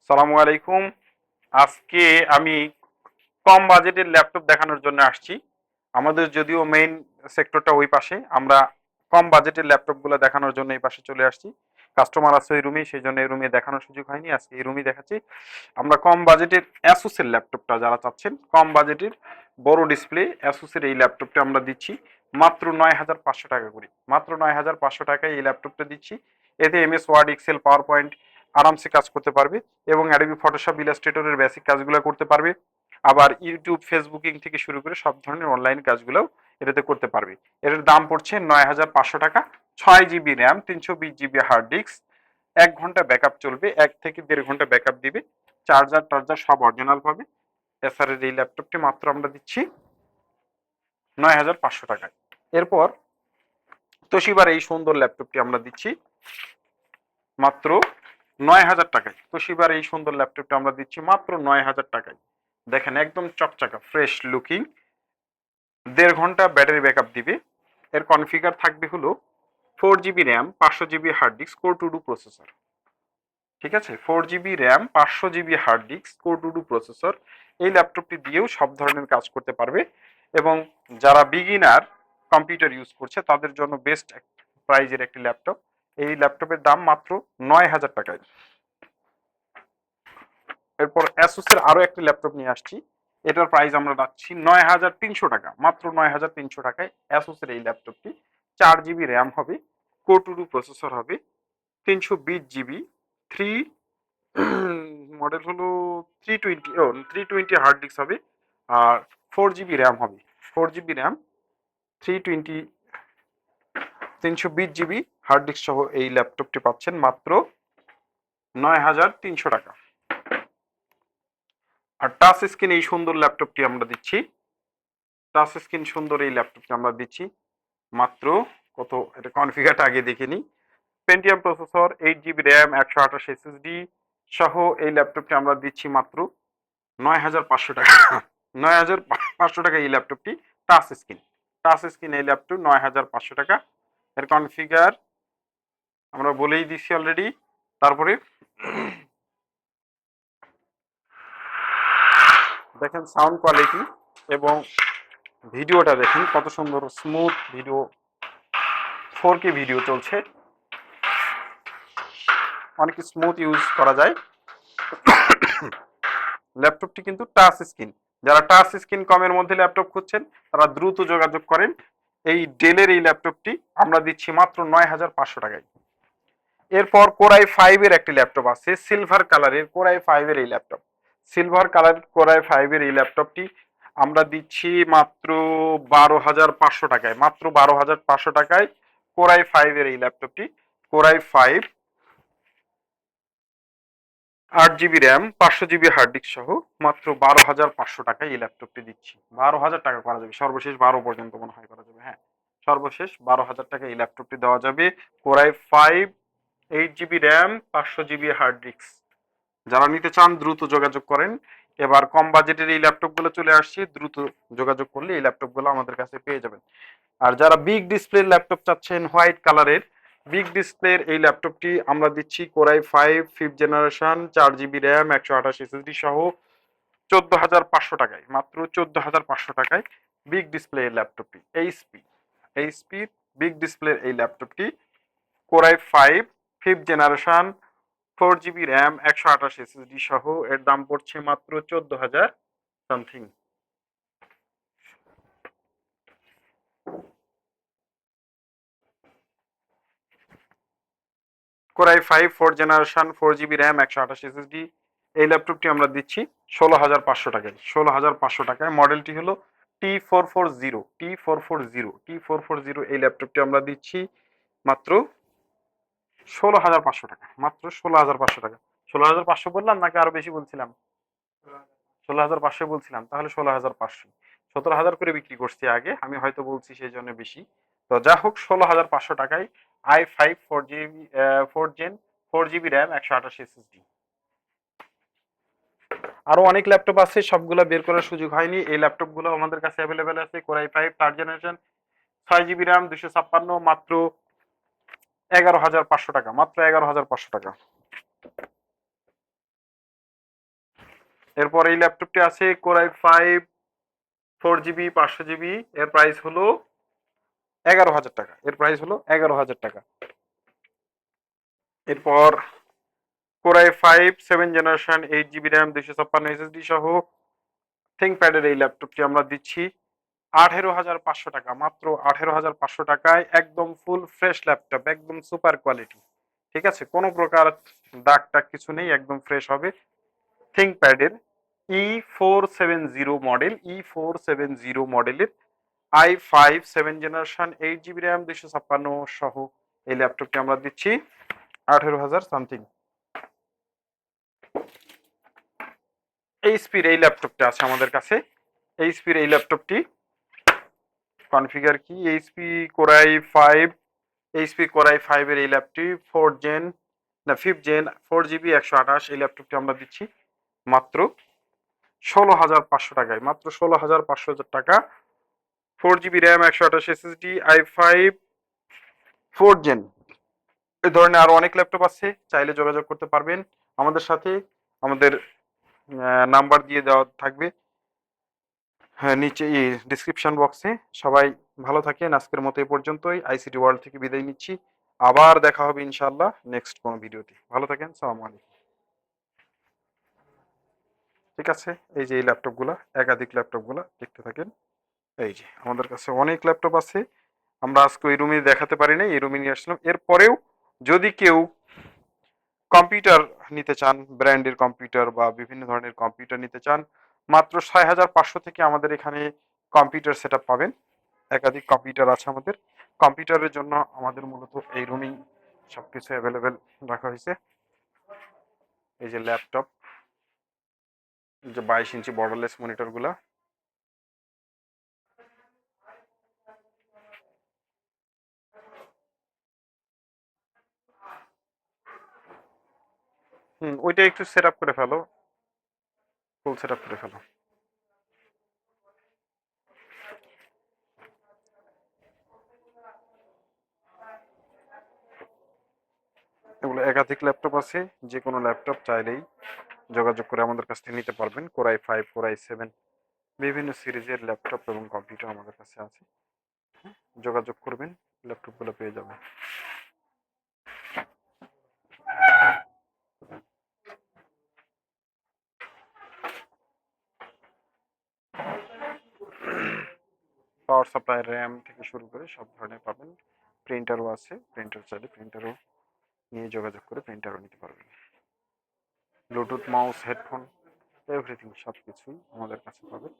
সালামু আলাইকুম। আজকে আমি কম বাজেটের ল্যাপটপ দেখানোর জন্য আসছি। আমাদের যদিও মেইন সেক্টরটা ওই পাশে, আমরা কম বাজেটের ল্যাপটপগুলো দেখানোর জন্য এই পাশে চলে আসছি। কাস্টমার আছে ওই রুমে, সেই জন্য এই রুমে দেখানোর সুযোগ হয়নি, আজকে এই রুমে দেখাচ্ছি। আমরা কম বাজেটের অ্যাসুসের ল্যাপটপটা যারা চাচ্ছেন, কম বাজেটের বড় ডিসপ্লে অ্যাসুসের এই ল্যাপটপটা আমরা দিচ্ছি মাত্র ৯,৫০০ টাকা করে। মাত্র ৯,৫০০ টাকায় এই ল্যাপটপটা দিচ্ছি। এতে MS Word, Excel, PowerPoint আরামসে কাজ করতে পারবে এবং অ্যাডোবি ফটোশপ, ইলাস্ট্রেটরের বেসিক কাজগুলো করতে পারবে। আবার ইউটিউব, ফেসবুকিং থেকে শুরু করে সব ধরনের অনলাইন কাজগুলোও এটাতে করতে পারবে। এটার দাম পড়ছে ৯,৫০০ টাকা। ৬ GB RAM, ৩২০ GB hard disk, ১ ঘন্টা ব্যাকআপ চলবে, ১ থেকে ১.৫ ঘন্টা ব্যাকআপ দিবে। চার্জার টার্জার সব অরিজিনাল পাবে। এসআরের এই ল্যাপটপটি মাত্র আমরা দিচ্ছি ৯,৫০০ টাকায়। এরপর তোশিবার এই সুন্দর ল্যাপটপটি আমরা দিচ্ছি মাত্র ৯,০০০ টাকায়। তোশিবার এই সুন্দর ল্যাপটপটা আমরা দিচ্ছি মাত্র ৯,০০০ টাকায়। দেখেন একদম চকচকা ফ্রেশ লুকিং, ১.৫ ঘন্টা ব্যাটারি ব্যাকআপ দিবে। এর কনফিগার থাকবে হলো 4 GB RAM, ৫০০ GB hard disk, Core two Duo processor. ঠিক আছে, 4 GB RAM, ৫০০ GB hard disk, Core two Duo processor. এই ল্যাপটপটি দিয়েও সব ধরনের কাজ করতে পারবে এবং যারা বিগিনার কম্পিউটার ইউজ করছে তাদের জন্য বেস্ট প্রাইজের একটি ল্যাপটপ। এই ল্যাপটপের দাম মাত্র ৯,০০০ টাকায়। এরপর অ্যাসুসের আরো একটি ল্যাপটপ নিয়ে আসছি। এটার প্রাইস আমরা রাখছি ৯,৩০০ টাকা। মাত্র ৯,৩০০ টাকায় অ্যাসুসের এই ল্যাপটপটি। ৪ জিবি র্যাম হবে, কোর টু ডু প্রসেসর হবে, ৩২০ জিবি, থ্রি মডেল হলো 320 হার্ড ডিস্ক হবে, আর 4 জিবি র্যাম হবে। 4 GB RAM, 320, ৩২০ GB hard disk সহ এই ল্যাপটপটি পাচ্ছেন মাত্র ৯,৩০০ টাকা। আর টাচ স্ক্রিন এই সুন্দর ল্যাপটপটি আমরা দিচ্ছি, টাচ স্ক্রিন সুন্দর এই ল্যাপটপটি আমরা দিচ্ছি মাত্র কত, এটা কনফিগারটা আগে দেখে নিই। Pentium processor, 8 GB RAM, 128 SSD সহ এই ল্যাপটপটি আমরা দিচ্ছি মাত্র ৯,৫০০ টাকা। ৯,৫০০ টাকা এই ল্যাপটপটি। টাচ স্ক্রিন, টাচ স্ক্রিন এই ল্যাপটপ ৯,৫০০ টাকা। এর কনফিগার আমরা বলেই দিচ্ছি অলরেডি। তারপরে দেখেন সাউন্ড কোয়ালিটি এবং ভিডিওটা দেখেন কত সুন্দর স্মুথ ভিডিও, 4K ভিডিও চলছে, অনেক স্মুথ ইউজ করা যায়। ল্যাপটপটি কিন্তু টাচ স্ক্রিন। যারা টাচ স্ক্রিন কমের মধ্যে ল্যাপটপ খুঁজছেন তারা দ্রুত যোগাযোগ করেন। এই ডেলের এই ল্যাপটপটি আমরা দিচ্ছি মাত্র ৯,৫০০ টাকায়। এরপর কোরাই 5 এর একটি ল্যাপটপ আছে, সিলভার কালারের কোরাই 5 এর এই ল্যাপটপ। সিলভার কালার কোরাই 5 এর এই ল্যাপটপটি আমরা দিচ্ছি মাত্র ১২,৫০০ টাকায়। মাত্র ১২,৫০০ টাকায় কোরাই 5 এর এই ল্যাপটপটি। Core i 5, ৮ GB RAM, ৫০০ GB hard disk সহ মাত্র ১২,৫০০ টাকায় এই ল্যাপটপটি দিচ্ছি। ১২,০০০ টাকা করা যাবে, সর্বশেষ ১২ পর্যন্ত মনে হয় করা যাবে। হ্যাঁ, সর্বশেষ ১২,০০০ টাকা এই ল্যাপটপটি দেওয়া যাবে। Core i 5, 8 GB RAM, ৫০০ GB hard disk. যারা নিতে চান দ্রুত যোগাযোগ করেন। এবার কম বাজেটের এই ল্যাপটপগুলো চলে আসছে, দ্রুত যোগাযোগ করলে এই ল্যাপটপগুলো আমাদের কাছে পেয়ে যাবেন। আর যারা বিগ ডিসপ্লের ল্যাপটপ চাচ্ছেন, হোয়াইট কালারের বিগ ডিসপ্লের এই ল্যাপটপটি আমরা দিচ্ছি core i 5 5th generation, 4 GB RAM, 128 SSD সহ ১৪,৫০০ টাকায়। মাত্র ১৪,৫০০ টাকায় বিগ ডিসপ্লে এই ল্যাপটপটি। এইচপি বিগ ডিসপ্লের এই ল্যাপটপটি Core i 5 5th generation, 4 GB RAM, 128 SSD সহ এর দাম পড়ছে মাত্র ১৪,০০০ something. Core i 5 4 generation, 4 GB RAM, 128 SSD এই ল্যাপটপটি আমরা দিচ্ছি ১৬,৫০০ টাকায়। ১৬,৫০০ টাকায়। মডেলটি হলো T440 এই ল্যাপটপটি আমরা দিচ্ছি মাত্র ১৬,৫০০ টাকা। মাত্র ১৬,৫০০ টাকা। ১৬,৫০০ বললাম নাকি আরো বেশি বলছিলাম? ১৬,৫০০ বলছিলাম, তাহলে ১৬,৫০০। ১৭,০০০ করে বিক্রি করছি আগে, আমি হয়তো বলছি সেই জন্য বেশি। তো যা হোক, ১৬,৫০০ টাকায় i5 4 GB 4 gen, 4 GB RAM, 128 SSD। আরো অনেক ল্যাপটপ আছে, সবগুলো বের করার সুযোগ হয়নি। এই ল্যাপটপগুলো আমাদের কাছে অ্যাভেলেবেল আছে। Core i 5 third generation, ৬ GB RAM, ২৫৬, মাত্র ১১,৫০০ টাকা। মাত্র ১১,৫০০ টাকা। এরপর এই ল্যাপটপটি আছে কোর i5 4 GB 500 GB। এর প্রাইস হলো 11,000 টাকা। এর প্রাইস হলো 11,000 টাকা। এরপর core i5 7 generation 8 GB RAM 256 SSD সহ থিংকপ্যাডের এই ল্যাপটপটি আমরা দিচ্ছি 18,500 টাকা। মাত্র 18,500 টাকায় একদম ফুল ফ্রেশ ল্যাপটপ, একদম সুপার কোয়ালিটি। ঠিক আছে, কোনো প্রকার দাগ টাগ কিছু নেই, একদম ফ্রেশ হবে। থিংকপ্যাডের E470 মডেলের i5 7 জেনারেশন 8 GB র্যাম 256 সহ এই ল্যাপটপটি আমরা দিচ্ছি 18,000 সামথিং। এইচপির এই ল্যাপটপটা আছে আমাদের কাছে। এইচপির এই ল্যাপটপটি কনফিগার কি, এইচপি কোরাই 5 এর এই ল্যাপটপটি 5th জেন 4 GB 128 এই ল্যাপটপটি আমরা দিচ্ছি মাত্র 16,500 টাকায়। মাত্র 16,500 টাকা। 4 GB RAM 128 SSD i5 4th gen. এই ধরনের আরো অনেক ল্যাপটপ আছে, চাইলে যোগাযোগ করতে পারবেন আমাদের সাথে। আমাদের নাম্বার দিয়ে দেওয়া থাকবে হ্যাঁ নিচে ডিসক্রিপশন বক্সে। সবাই ভালো থাকেন, আজকের মতো এই পর্যন্তই। আইসিটি ওয়ার্ল্ড থেকে বিদায় নিচ্ছি। আবার দেখা হবে ইনশাআল্লাহ নেক্সট কোনো ভিডিওতে। ভালো থাকেন, সালাম আলাইকুম। ঠিক আছে, এই যে এই ল্যাপটপগুলো, একাধিক ল্যাপটপগুলো দেখতে থাকেন। এই যে আমাদের কাছে অনেক ল্যাপটপ আছে, আমরা আজকে ওই রুমে দেখাতে পারি না, এই রুমে নিয়ে আসলাম। এরপরেও যদি কেউ কম্পিউটার নিতে চান, ব্র্যান্ডের কম্পিউটার বা বিভিন্ন ধরনের কম্পিউটার নিতে চান, মাত্র 6,500 থেকে আমাদের এখানে কম্পিউটার সেট পাবেন। একাধিক কম্পিউটার আছে আমাদের। কম্পিউটারের জন্য আমাদের মূলত এই রুমেই সবকিছু অ্যাভেলেবেল রাখা হয়েছে। এই যে ল্যাপটপ, যে 22 ইঞ্চি বর্ডারলেস মনিটর গুলা, ওইটা একটু সেট আপ করে ফেলো, ফুল সেট আপ করে ফেলো। এগুলো একাধিক ল্যাপটপ আছে, যে কোনো ল্যাপটপ চাইলেই যোগাযোগ করে আমাদের কাছ থেকে নিতে পারবেন। কোর i5 কোর i7 বিভিন্ন সিরিজের ল্যাপটপ এবং কম্পিউটার আমাদের কাছে আছে। যোগাযোগ করবেন, ল্যাপটপগুলো পেয়ে যাবেন। পাওয়ার সাপ্লাই, র্যাম থেকে শুরু করে সব ধরনের পাবেন। প্রিন্টারও আছে, প্রিন্টার চাইলে প্রিন্টারও নিয়ে যোগাযোগ করে প্রিন্টারও নিতে পারবেন। ব্লুটুথ, মাউস, হেডফোন, এভরিথিং সব কিছুই আমাদের কাছে পাবেন।